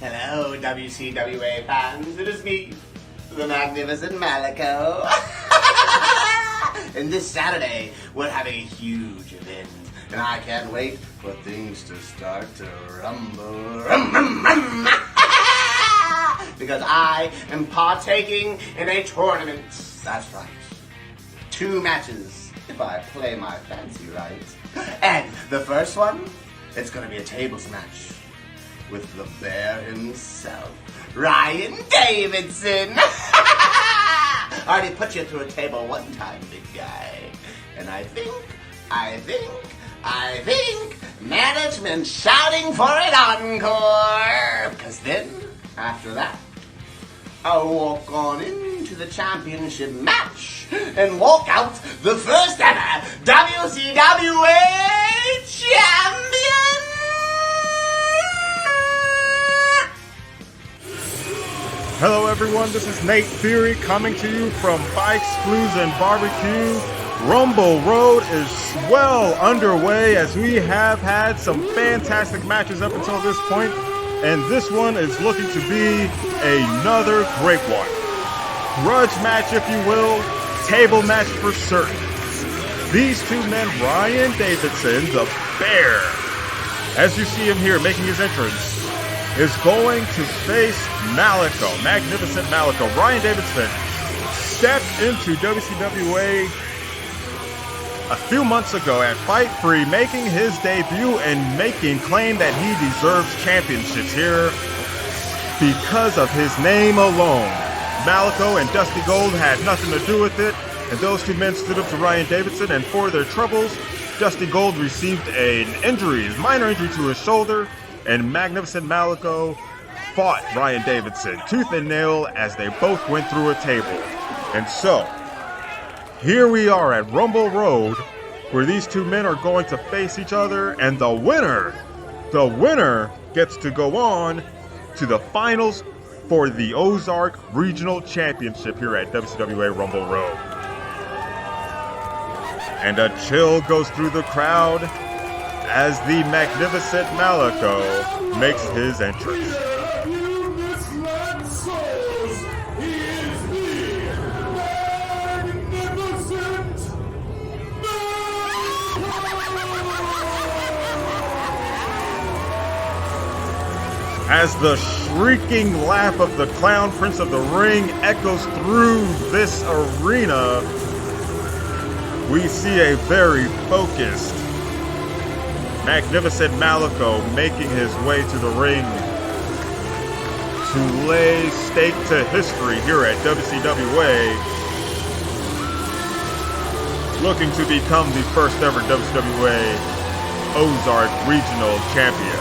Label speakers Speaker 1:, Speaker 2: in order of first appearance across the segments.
Speaker 1: Hello, WCWA fans. It is me, the magnificent Malico. And this Saturday, we're having a huge event. And I can't wait for things to start to rumble. Because I am partaking in a tournament. That's right. 2 matches, if I play my fancy right. And the first one, it's going to be a tables match with the bear himself, Ryan Davidson. I already put you through a table one time, big guy. And I think management's shouting for an encore. Because then, after that, I'll walk on into the championship match and walk out the first ever WCWA champion.
Speaker 2: Hello everyone, this is Nate Fury coming to you from Bikes, Blues, and Barbecue. Rumble Road is well underway as we have had some fantastic matches up until this point, and this one is looking to be another great one. Grudge match, if you will, table match for certain. These 2 men, Ryan Davidson, the Bear, as you see him here making his entrance, is going to face Malico, magnificent Malico. Ryan Davidson stepped into WCWA a few months ago at Fight Free, making his debut and making claim that he deserves championships here because of his name alone. Malico and Dusty Gold had nothing to do with it, and those 2 men stood up to Ryan Davidson, and for their troubles, Dusty Gold received a minor injury to his shoulder, and magnificent Malico fought Ryan Davidson tooth and nail as they both went through a table. And so, here we are at Rumble Road, where these 2 men are going to face each other, and the winner gets to go on to the finals for the Ozark Regional Championship here at WCWA Rumble Road. And a chill goes through the crowd as the magnificent Malico makes his entrance. As the shrieking laugh of the Clown Prince of the Ring echoes through this arena, we see a very focused magnificent Malico making his way to the ring to lay stake to history here at WCWA, looking to become the first ever WCWA Ozark Regional Champion.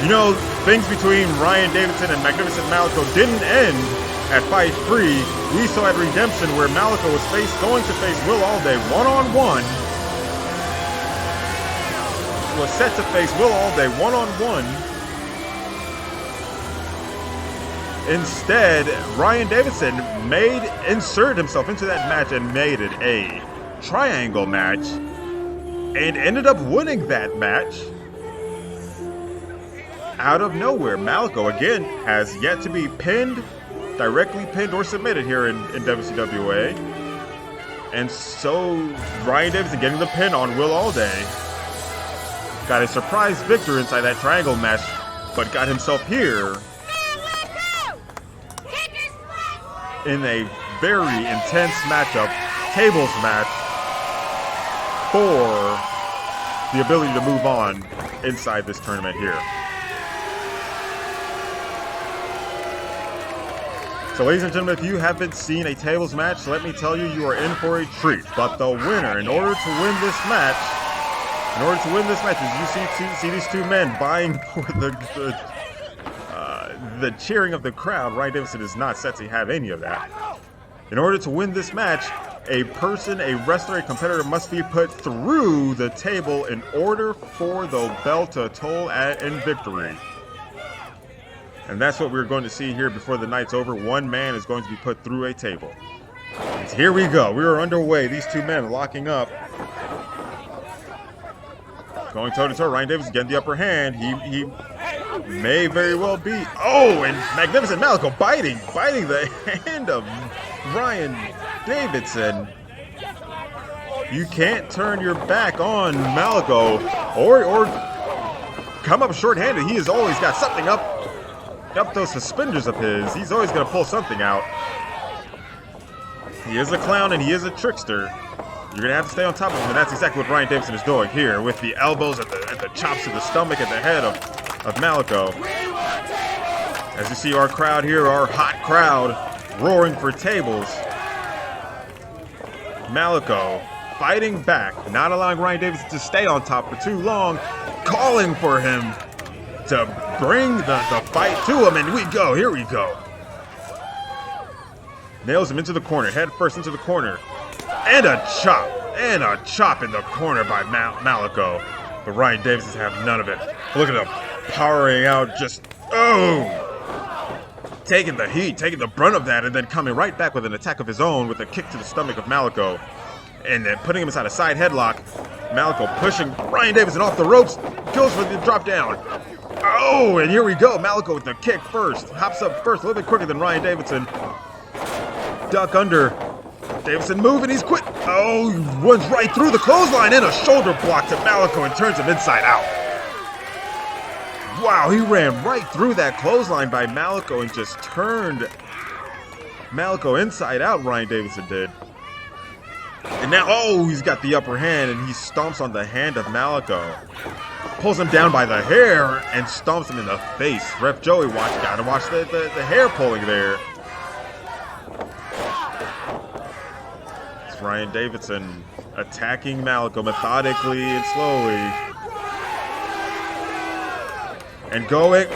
Speaker 2: You know, things between Ryan Davidson and magnificent Malico didn't end at Fight Free. We saw at Redemption where Malico was going to face Will Allday one-on-one. Was set to face Will Allday one-on-one. Instead, Ryan Davidson inserted himself into that match and made it a triangle match and ended up winning that match out of nowhere. Malico, again, has yet to be directly pinned or submitted here in WCWA. And so, Ryan Davidson getting the pin on Will Allday. Got a surprise victory inside that triangle match, but got himself here in a very intense matchup, tables match, for the ability to move on inside this tournament here. So ladies and gentlemen, if you haven't seen a tables match, let me tell you, you are in for a treat. But the winner, in order to win this match, as you see these 2 men vying for the cheering of the crowd. Ryan Davidson is not set to have any of that. In order to win this match, a wrestler, a competitor must be put through the table in order for the bell to toll in victory. And that's what we're going to see here before the night's over. One man is going to be put through a table. And here we go. We are underway. These two men locking up. Going toe-to-toe. Ryan Davidson getting the upper hand. He may very well be. Oh, and Magnificent Malico biting the hand of Ryan Davidson. You can't turn your back on Malico or come up short-handed. He has always got something up those suspenders of his. He's always going to pull something out. He is a clown and he is a trickster. You're going to have to stay on top of him, and that's exactly what Ryan Davidson is doing here with the elbows and the chops to the stomach and the head of Malico. As you see our crowd here, our hot crowd, roaring for tables. Malico fighting back, not allowing Ryan Davidson to stay on top for too long, calling for him to bring the fight to him, and here we go. Nails him into the corner, head first into the corner. And a chop in the corner by Malico. But Ryan Davidson have none of it. Look at him powering out, just, taking the heat, taking the brunt of that, and then coming right back with an attack of his own with a kick to the stomach of Malico. And then putting him inside a side headlock. Malico pushing Ryan Davidson off the ropes, goes for the drop down. Oh, and here we go. Malico with the kick first. Hops up first, a little bit quicker than Ryan Davidson. Duck under. Davidson moving, he's quick. Oh, he runs right through the clothesline and a shoulder block to Malico and turns him inside out. Wow, he ran right through that clothesline by Malico and just turned Malico inside out, Ryan Davidson did. And now, he's got the upper hand and he stomps on the hand of Malico. Pulls him down by the hair and stomps him in the face. Ref Joey gotta watch the hair pulling there. Ryan Davidson attacking Malico methodically and slowly. And going,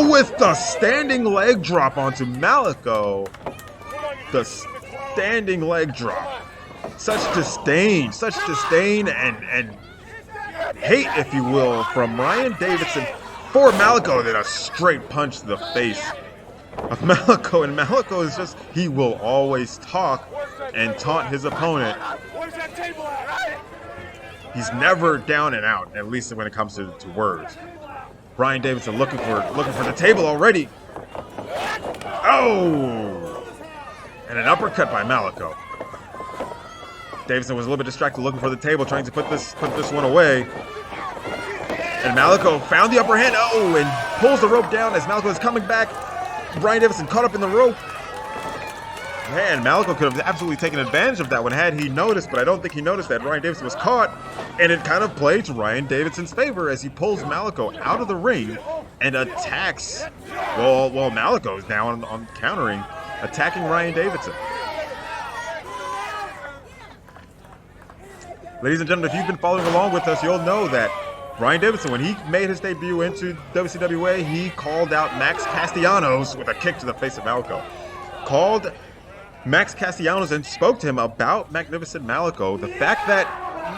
Speaker 2: with the standing leg drop onto Malico. The standing leg drop. Such disdain and hate, if you will, from Ryan Davidson for Malico, then a straight punch to the face of Malico. And Malico is just, he will always talk and taunt his opponent. He's never down and out, at least when it comes to words. Ryan Davidson looking for the table already. And an uppercut by Malico. Davidson was a little bit distracted, looking for the table, trying to put this one away. And Malico found the upper hand. And pulls the rope down as Malico is coming back. Ryan Davidson caught up in the rope. Man, Malico could have absolutely taken advantage of that one had he noticed, but I don't think he noticed that Ryan Davidson was caught, and it kind of played to Ryan Davidson's favor as he pulls Malico out of the ring and attacks, well Malico is now on countering, attacking Ryan Davidson. Ladies and gentlemen, if you've been following along with us, you'll know that Ryan Davidson, when he made his debut into WCWA, he called out Max Castellanos with a kick to the face of Malico. Called Max Castellanos and spoke to him about Magnificent Malico. The fact that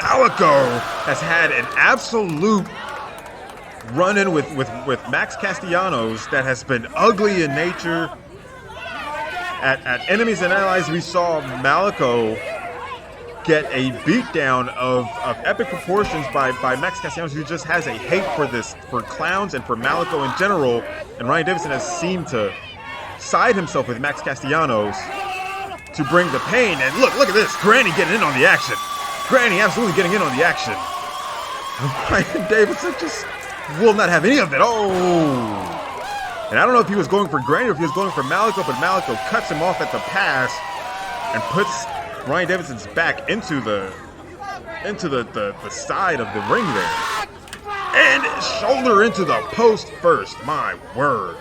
Speaker 2: Malico has had an absolute run-in with Max Castellanos that has been ugly in nature. At Enemies and Allies, we saw Malico get a beatdown of epic proportions by Max Castellanos, who just has a hate for clowns and for Malico in general. And Ryan Davidson has seemed to side himself with Max Castellanos to bring the pain. And look at this. Granny getting in on the action. Granny absolutely getting in on the action. Ryan Davidson just will not have any of that. And I don't know if he was going for Granny or if he was going for Malico, but Malico cuts him off at the pass and puts Ryan Davidson's back into the side of the ring there. And shoulder into the post first. My word.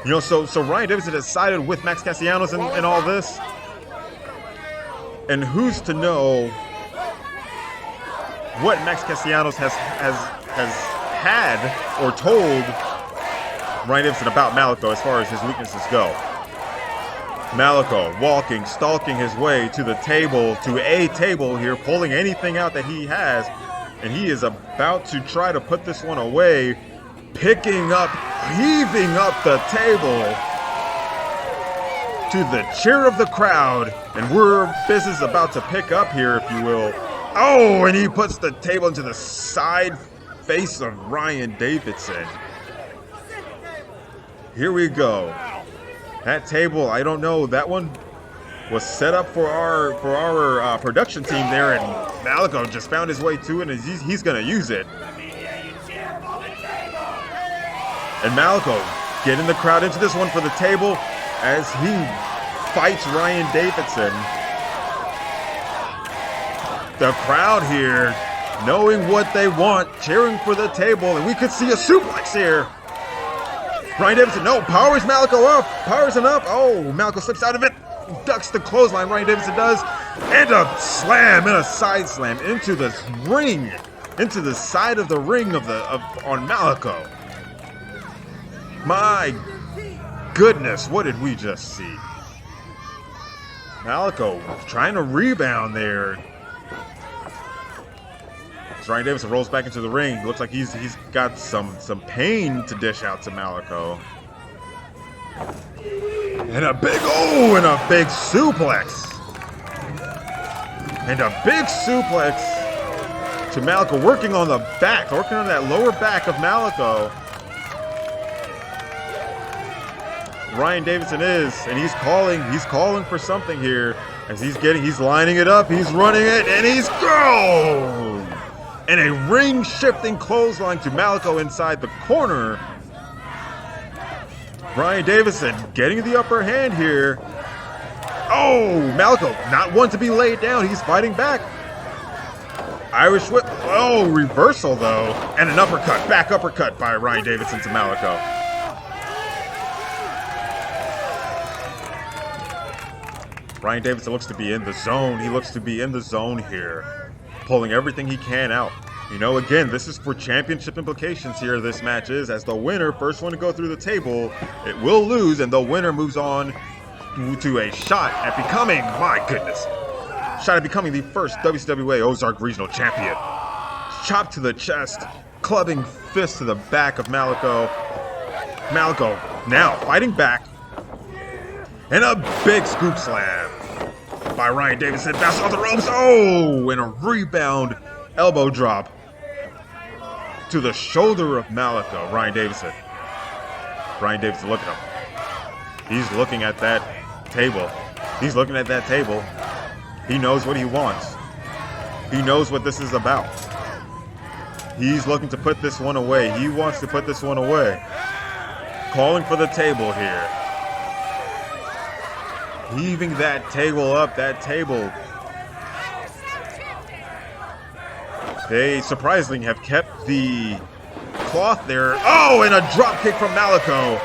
Speaker 2: You know, so Ryan Davidson has sided with Max Castellanos in all this. And who's to know what Max Castellanos has had or told Ryan Davidson about Malico as far as his weaknesses go. Malico walking, stalking his way to a table here, pulling anything out that he has, and he is about to try to put this one away, heaving up the table to the cheer of the crowd, and business is about to pick up here, if you will. Oh, and he puts the table into the side face of Ryan Davidson. Here we go. That table, I don't know. That one was set up for our production team there, and Malico just found his way to it, and he's going to use it. And Malico getting the crowd into this one for the table as he fights Ryan Davidson. The crowd here, knowing what they want, cheering for the table, and we could see a suplex here. Ryan Davidson, no, powers Malico up, powers him up. Oh, Malico slips out of it, ducks the clothesline, Ryan Davidson does, and a slam and a side slam into the ring, into the side of the ring on Malico. My goodness, what did we just see? Malico trying to rebound there. Ryan Davidson rolls back into the ring. Looks like he's got some pain to dish out to Malico. And a big suplex. And a big suplex to Malico, working on that lower back of Malico. Ryan Davidson and he's calling for something here as he's lining it up, he's running it, and he's gone! And a ring-shifting clothesline to Malico inside the corner. Ryan Davidson getting the upper hand here. Oh, Malico not one to be laid down. He's fighting back. Irish whip. Oh, reversal though. And an back uppercut by Ryan Davidson to Malico. Ryan Davidson looks to be in the zone. He looks to be in the zone here, pulling everything he can out. You know, again, this is for championship implications here. This match is, as the winner, first one to go through the table, it will lose, and the winner moves on to a shot at becoming, the first WCWA Ozark Regional Champion. Chop to the chest, clubbing fist to the back of Malico. Malico now fighting back. And a big scoop slam by Ryan Davidson. Bounces off the ropes. Oh, and a rebound elbow drop to the shoulder of Malico. Ryan Davidson, look at him. He's looking at that table. He knows what he wants. He knows what this is about. He's looking to put this one away. He wants to put this one away. Calling for the table here. Heaving that table up, They surprisingly have kept the cloth there. Oh, and a drop kick from Malico.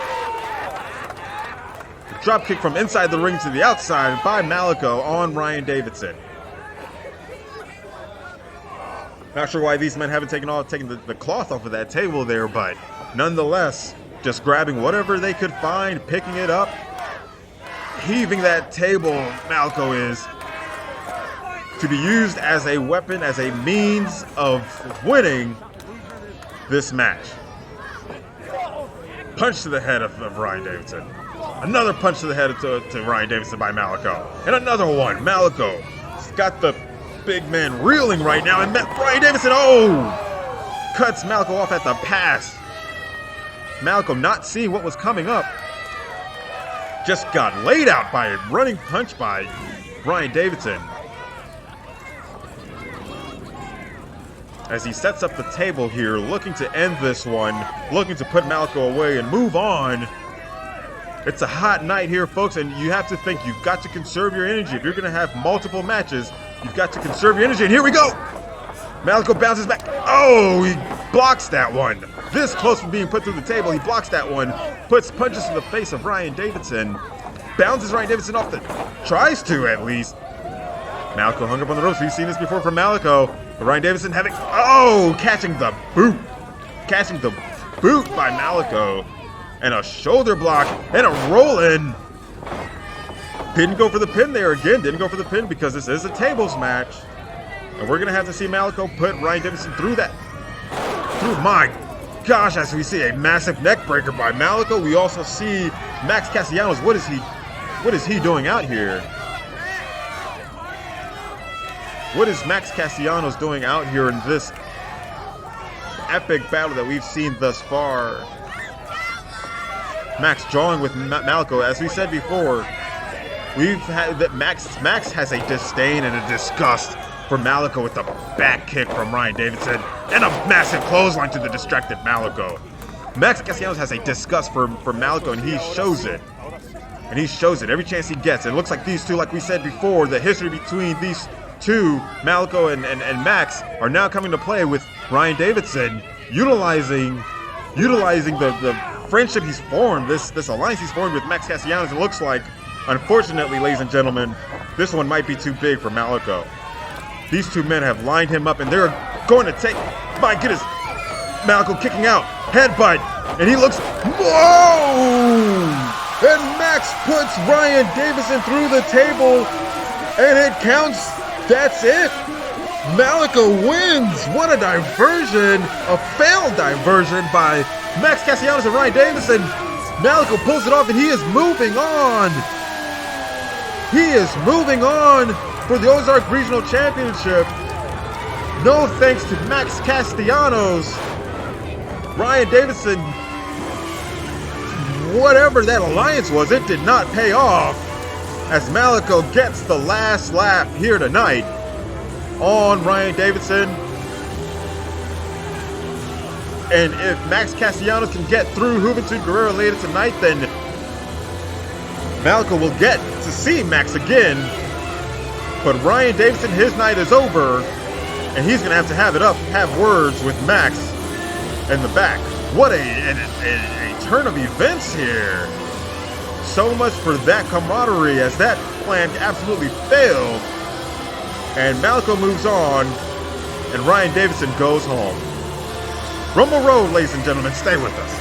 Speaker 2: Drop kick from inside the ring to the outside by Malico on Ryan Davidson. Not sure why these men haven't taken the cloth off of that table there, but nonetheless, just grabbing whatever they could find, picking it up. Heaving that table, Malico is, to be used as a weapon, as a means of winning this match. Punch to the head of Ryan Davidson. Another punch to the head to Ryan Davidson by Malico. And another one. Malico's got the big man reeling right now. And Ryan Davidson, cuts Malico off at the pass. Malico not seeing what was coming up. Just got laid out by a running punch by Ryan Davidson. As he sets up the table here, looking to end this one, looking to put Malico away and move on. It's a hot night here, folks, and you have to think you've got to conserve your energy. If you're going to have multiple matches, you've got to conserve your energy. And here we go! Malico bounces back. Oh, he blocks that one. This close from being put through the table. He blocks that one. Puts punches to the face of Ryan Davidson. Bounces Ryan Davidson off tries to at least. Malico hung up on the ropes. We've seen this before from Malico. But Ryan Davidson catching the boot. Catching the boot by Malico. And a shoulder block and a roll in. Didn't go for the pin there again. Didn't go for the pin because this is a tables match. And we're going to have to see Malico put Ryan Davidson through that. Through, my gosh, as we see a massive neck breaker by Malico. We also see Max Castellanos. What is he doing out here? What is Max Castellanos doing out here in this epic battle that we've seen thus far? Max drawing with Malico. As we said before, we've had that Max has a disdain and a disgust for Malico with the back kick from Ryan Davidson and a massive clothesline to the distracted Malico. Max Castellanos has a disgust for Malico, and he shows it. And he shows it every chance he gets. And it looks like these two, like we said before, the history between these two, Malico and Max, are now coming to play with Ryan Davidson utilizing the friendship he's formed, this alliance he's formed with Max Castellanos. It looks like, unfortunately, ladies and gentlemen, this one might be too big for Malico. These two men have lined him up, and they're going to take, my goodness, Malico kicking out, headbutt, and he looks, whoa! And Max puts Ryan Davidson through the table, and it counts. That's it. Malico wins. What a diversion, a failed diversion by Max Castellanos and Ryan Davidson. Malico pulls it off, and he is moving on. He is moving on for the Ozark Regional Championship. No thanks to Max Castellanos. Ryan Davidson, whatever that alliance was, it did not pay off, as Malico gets the last laugh here tonight on Ryan Davidson. And if Max Castellanos can get through Juventud Guerrero later tonight, then Malico will get to see Max again. But Ryan Davidson, his night is over, and he's going to have words with Max in the back. What a turn of events here. So much for that camaraderie, as that plan absolutely failed. And Malico moves on, and Ryan Davidson goes home. Rumble Road, ladies and gentlemen, stay with us.